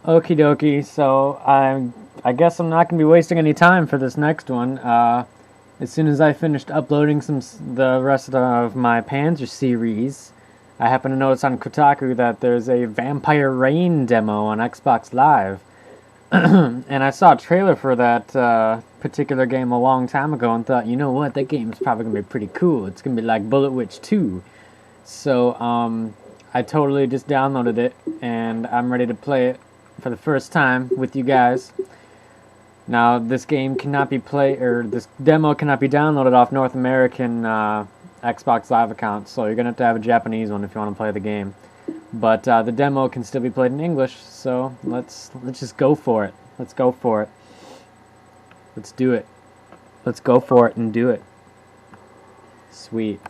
Okie dokie. So I guess I'm not gonna be wasting any time for this next one. As soon as I finished uploading the rest of my Panzer series, I happened to notice on Kotaku that there's a Vampire Rain demo on Xbox Live, and I saw a trailer for that particular game a long time ago and thought, you know what, that game's probably gonna be pretty cool. It's gonna be like Bullet Witch 2. So I totally just downloaded it and I'm ready to play it for the first time with you guys. Now, this game cannot be this demo cannot be downloaded off North American Xbox Live accounts, so you're gonna have a Japanese one if you want to play the game. But the demo can still be played in English, so let's just go for it. Let's go for it. Let's do it. Let's go for it and do it. Sweet.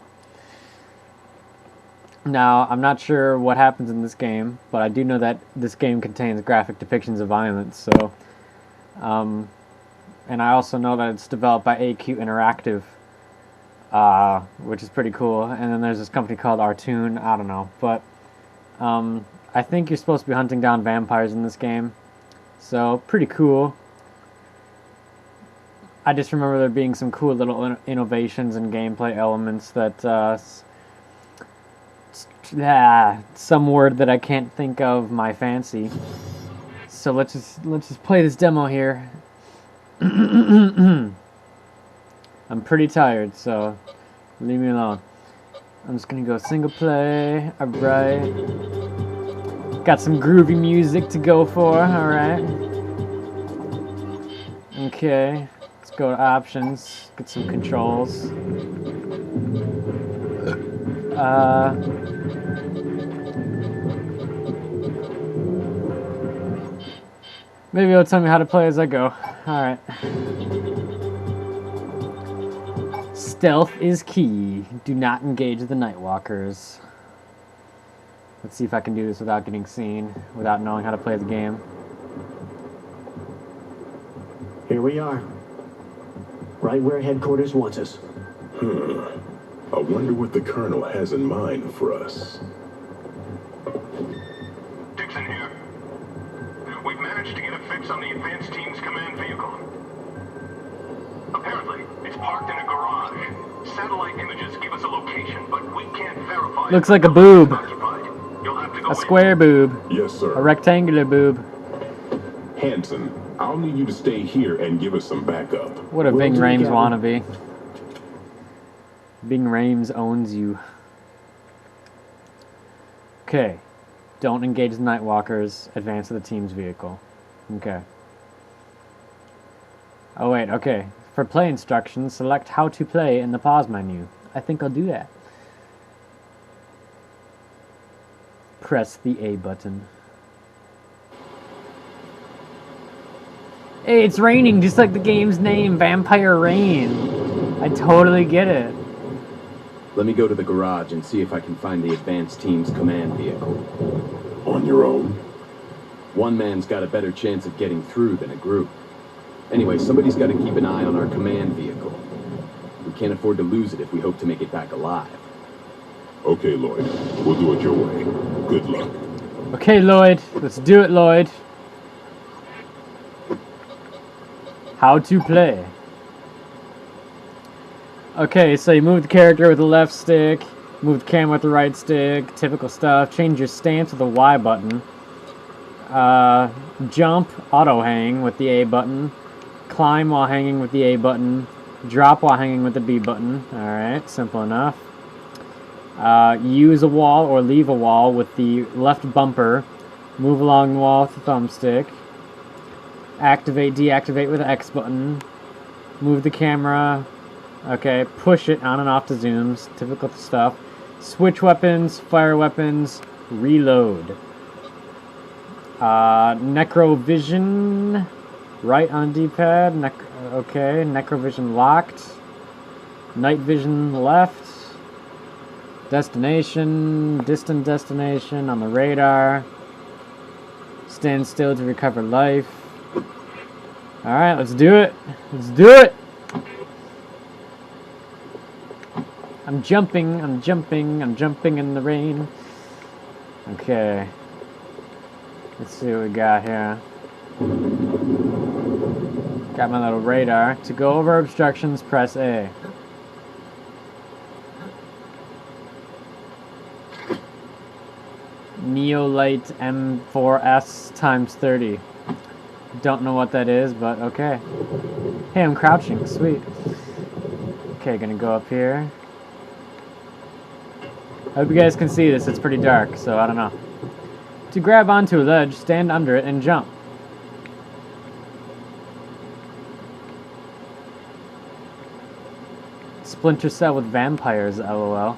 Now, I'm not sure what happens in this game, but I do know that this game contains graphic depictions of violence, so... and I also know that it's developed by AQ Interactive, which is pretty cool. And then there's this company called Artoon, I don't know. But I think you're supposed to be hunting down vampires in this game, so pretty cool. I just remember there being some cool little innovations and gameplay elements that... some word that I can't think of my fancy. So let's just play this demo here. I'm pretty tired, so leave me alone. I'm just gonna go single play. Alright. Got some groovy music to go for, alright. Okay. Let's go to options. Get some controls. Maybe it'll tell me how to play as I go. Alright. Stealth is key. Do not engage the Nightwalkers. Let's see if I can do this without getting seen, without knowing how to play the game. Here we are. Right where headquarters wants us. I wonder what the Colonel has in mind for us. Dixon here. We've managed to get a fix on the advanced team's command vehicle. Apparently, it's parked in a garage. Satellite images give us a location, but we can't verify. Looks like a boob. You'll have to go a square boob. Yes, sir. A rectangular boob. Hanson, I'll need you to stay here and give us some backup. What a Ving Rhames wannabe. Ving Rhames owns you. Okay. Don't engage the Nightwalkers. Advance to the team's vehicle. Okay. Oh wait, okay. For play instructions, select how to play in the pause menu. I think I'll do that. Press the A button. Hey, it's raining just like the game's name, Vampire Rain. I totally get it. Let me go to the garage and see if I can find the advanced team's command vehicle. On your own? One man's got a better chance of getting through than a group. Anyway, somebody's got to keep an eye on our command vehicle. We can't afford to lose it if we hope to make it back alive. Okay, Lloyd. We'll do it your way. Good luck. Okay, Lloyd. Let's do it, Lloyd. How to play. Okay, so you move the character with the left stick, move the camera with the right stick, typical stuff. Change your stance with the Y button. Jump, auto hang with the A button. Climb while hanging with the A button. Drop while hanging with the B button. Alright, simple enough. Use a wall or leave a wall with the left bumper. Move along the wall with the thumbstick. Activate, deactivate with the X button. Move the camera. Okay, push it on and off to zooms. Typical stuff. Switch weapons, fire weapons, reload. Necrovision. Right on D-pad. Okay, Necrovision locked. Night vision left. Destination, distant destination on the radar. Stand still to recover life. Alright, let's do it. Let's do it! I'm jumping in the rain. Okay. Let's see what we got here. Got my little radar. To go over obstructions, press A. Neolite M4S times 30. Don't know what that is, but okay. Hey, I'm crouching. Sweet. Okay, gonna go up here. I hope you guys can see this. It's pretty dark, so I don't know. To grab onto a ledge, stand under it and jump. Splinter Cell with vampires, lol.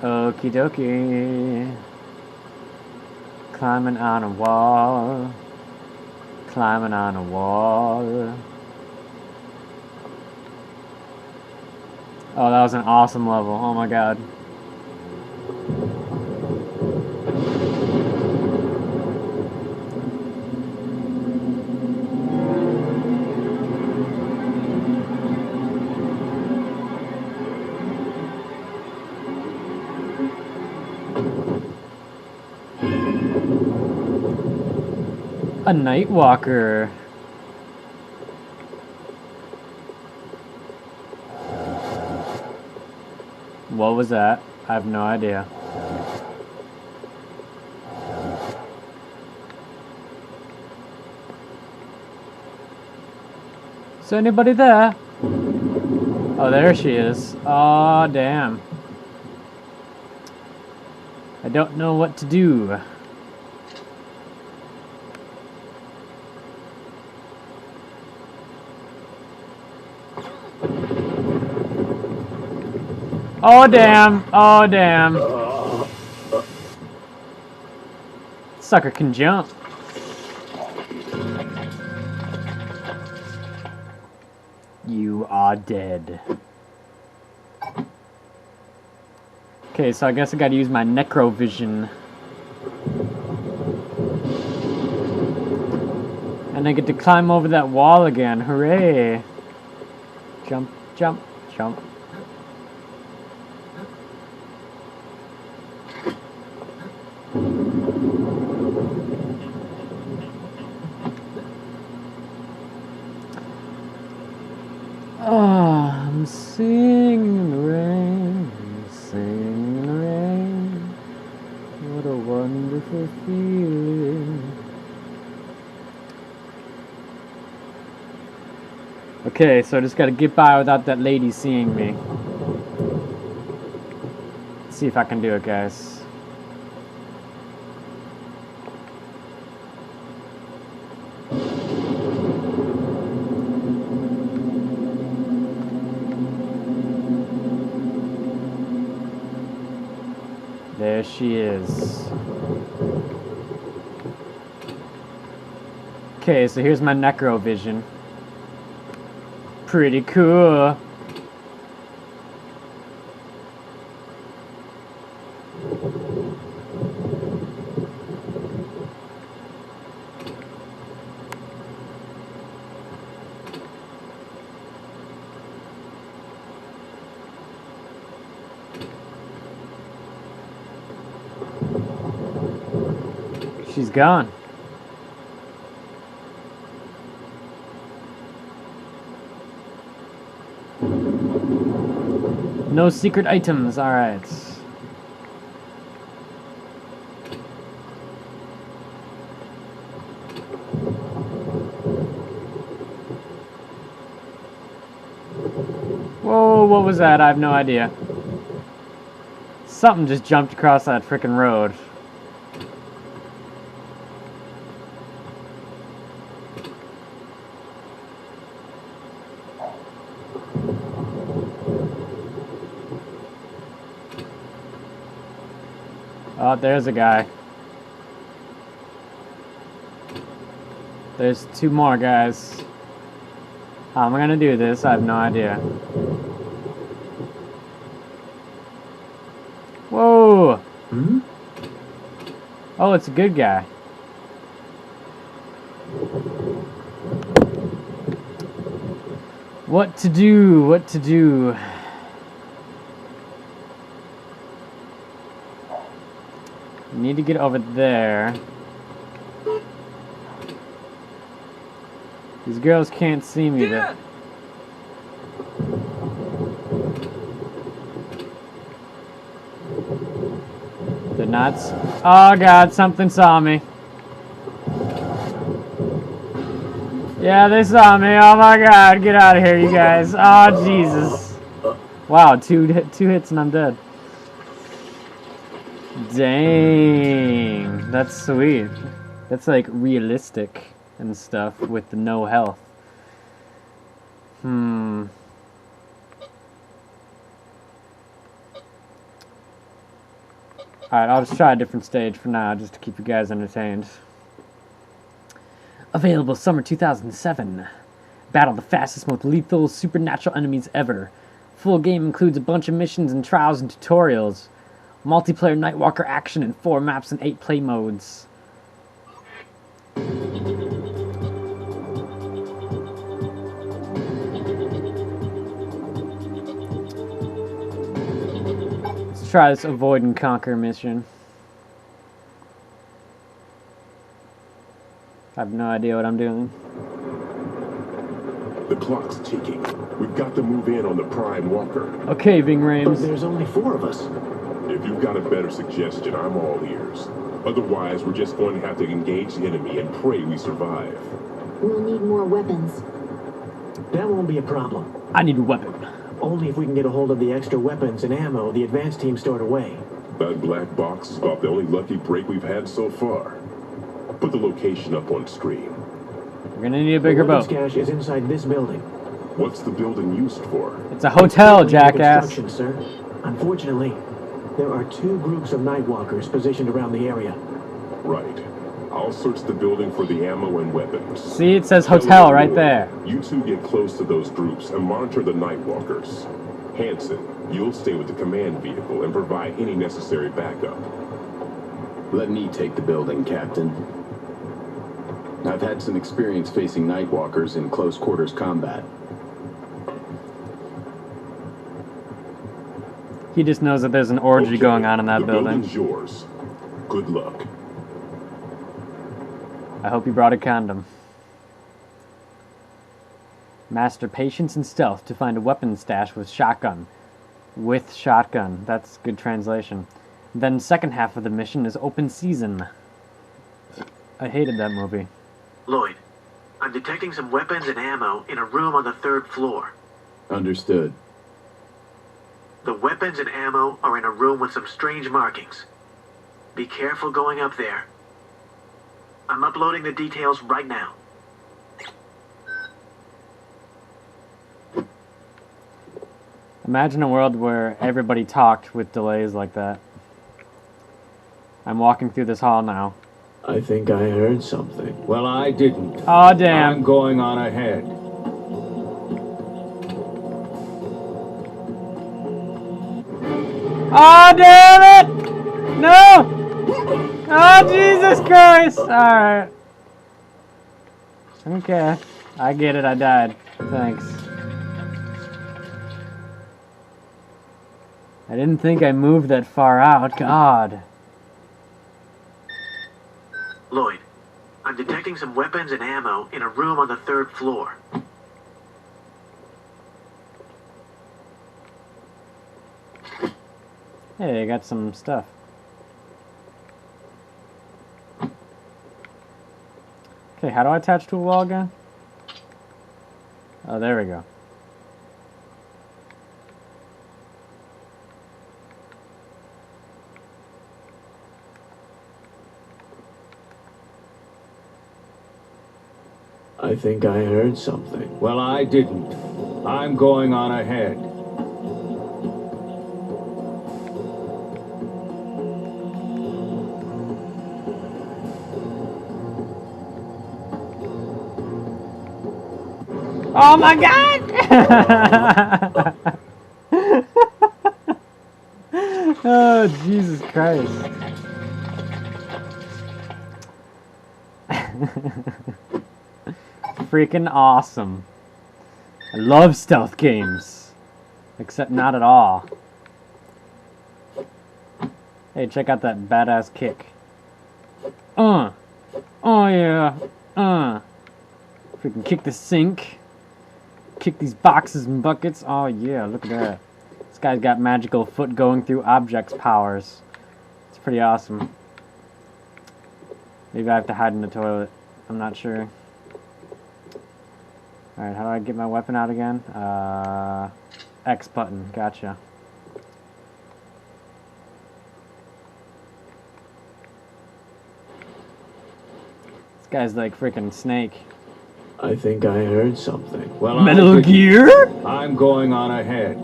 Okie dokie. Climbing on a wall. Climbing on a wall. Oh, that was an awesome level. Oh my god. A night walker. What was that? I have no idea. Is anybody there? Oh, there she is. Oh, damn. I don't know what to do. Oh, damn. Oh, damn. Sucker can jump. You are dead. Okay, so I guess I gotta use my necrovision. And I get to climb over that wall again. Hooray! Jump, jump, jump. Oh, I'm singing in the rain, singing in the rain. What a wonderful feeling. Okay, so I just gotta get by without that lady seeing me. Let's see if I can do it, guys. There she is. Okay, so here's my necrovision. Pretty cool. She's gone. No secret items, alright. Whoa, what was that? I have no idea. Something just jumped across that frickin' road. Oh, there's a guy. There's two more guys. How am I gonna do this? I have no idea. Whoa! Hmm? Oh, it's a good guy. What to do? What to do? Need to get over there. These girls can't see me. They're nuts. Oh god, something saw me. Yeah, they saw me. Oh my god, get out of here, you guys. Oh Jesus. Wow, two hits and I'm dead. Dang, that's sweet. That's like realistic and stuff with the no health. Alright, I'll just try a different stage for now, just to keep you guys entertained. Available summer 2007. Battle the fastest, most lethal supernatural enemies ever. Full game includes a bunch of missions and trials and tutorials. Multiplayer Nightwalker action in 4 maps and 8 play modes. Let's try this avoid and conquer mission. I have no idea what I'm doing. The clock's ticking. We've got to move in on the Prime Walker. Okay, Ving But Rhames. there's only 4 of us. If you've got a better suggestion, I'm all ears. Otherwise, we're just going to have to engage the enemy and pray we survive. We'll need more weapons. That won't be a problem. I need a weapon. Only if we can get a hold of the extra weapons and ammo the advance team stored away. That black box is about the only lucky break we've had so far. Put the location up on screen. We're gonna need a bigger the weapons boat. cache is inside this building. What's the building used for? It's a hotel, Under jackass. construction, sir. Unfortunately, there are 2 groups of Nightwalkers positioned around the area. Right. I'll search the building for the ammo and weapons. See, it says hotel right there. You two get close to those groups and monitor the Nightwalkers. Hanson, you'll stay with the command vehicle and provide any necessary backup. Let me take the building, Captain. I've had some experience facing Nightwalkers in close quarters combat. He just knows that there's an orgy Okay, going on in that the building. building's yours. Good luck. I hope you brought a condom. Master patience and stealth to find a weapon stash with shotgun. With shotgun. That's good translation. Then second half of the mission is open season. I hated that movie. Lloyd, I'm detecting some weapons and ammo in a room on the 3rd floor. Understood. The weapons and ammo are in a room with some strange markings. Be careful going up there. I'm uploading the details right now. Imagine a world where everybody talked with delays like that. I'm walking through this hall now. I think I heard something. Well, I didn't. Oh I'm damn. going on ahead. Oh damn it! No! Oh Jesus Christ! Alright. Okay. I get it, I died. Thanks. I didn't think I moved that far out. God. Lloyd, I'm detecting some weapons and ammo in a room on the 3rd floor. Hey, I got some stuff. Okay, how do I attach to a wall again? Oh, there we go. I think I heard something. Well, I didn't. I'm going on ahead. Oh my god! Oh, Jesus Christ. Freaking awesome. I love stealth games. Except not at all. Hey, check out that badass kick. Oh yeah. Freaking kick the sink. Kick these boxes and buckets. Oh yeah, look at that. This guy's got magical foot going through objects powers. It's pretty awesome. Maybe I have to hide in the toilet. I'm not sure. Alright, how do I get my weapon out again? X button. Gotcha. This guy's like freaking Snake. I think I heard something. Well, Metal Gear? I'm going on ahead.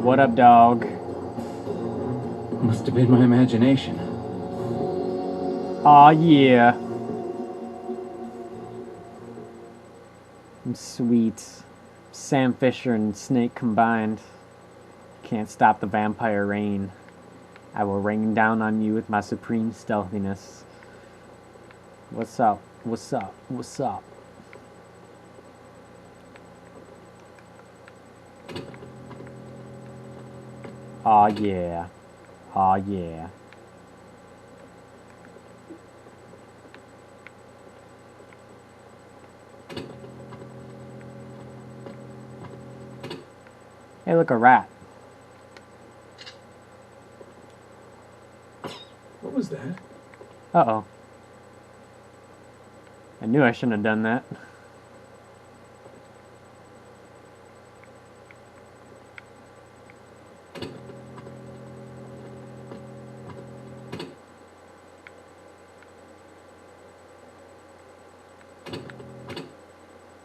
What up, dog? Must have been my imagination. Aw, yeah. I'm sweet. Sam Fisher and Snake combined. Can't stop the vampire rain. I will rain down on you with my supreme stealthiness. What's up? What's up? What's up? Aw, yeah. Aw, yeah. Hey, look, a rat. What was that? Uh-oh. I knew I shouldn't have done that.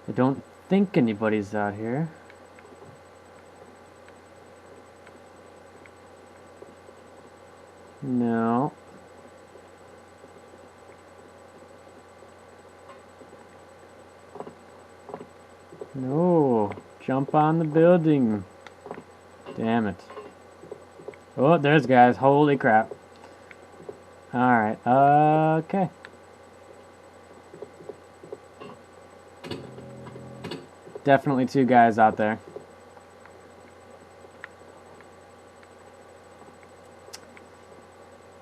I don't think anybody's out here. No. No. Jump on the building. Damn it. Oh, there's guys. Holy crap. Alright. Okay. Definitely two guys out there.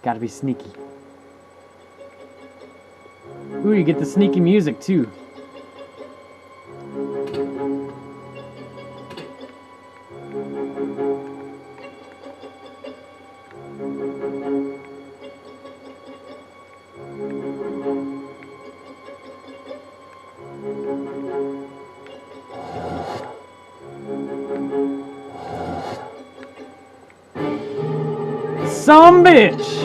Gotta be sneaky. Ooh, you get the sneaky music too. Some bitch!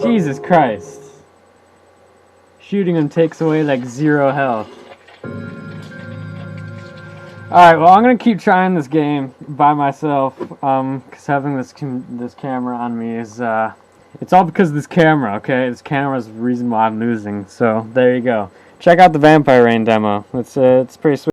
Jesus Christ. Shooting him takes away like 0 health. Alright, well I'm gonna keep trying this game by myself, because having this camera on me is, it's all because of this camera, okay? This camera's the reason why I'm losing, so there you go. Check out the Vampire Rain demo. It's pretty sweet.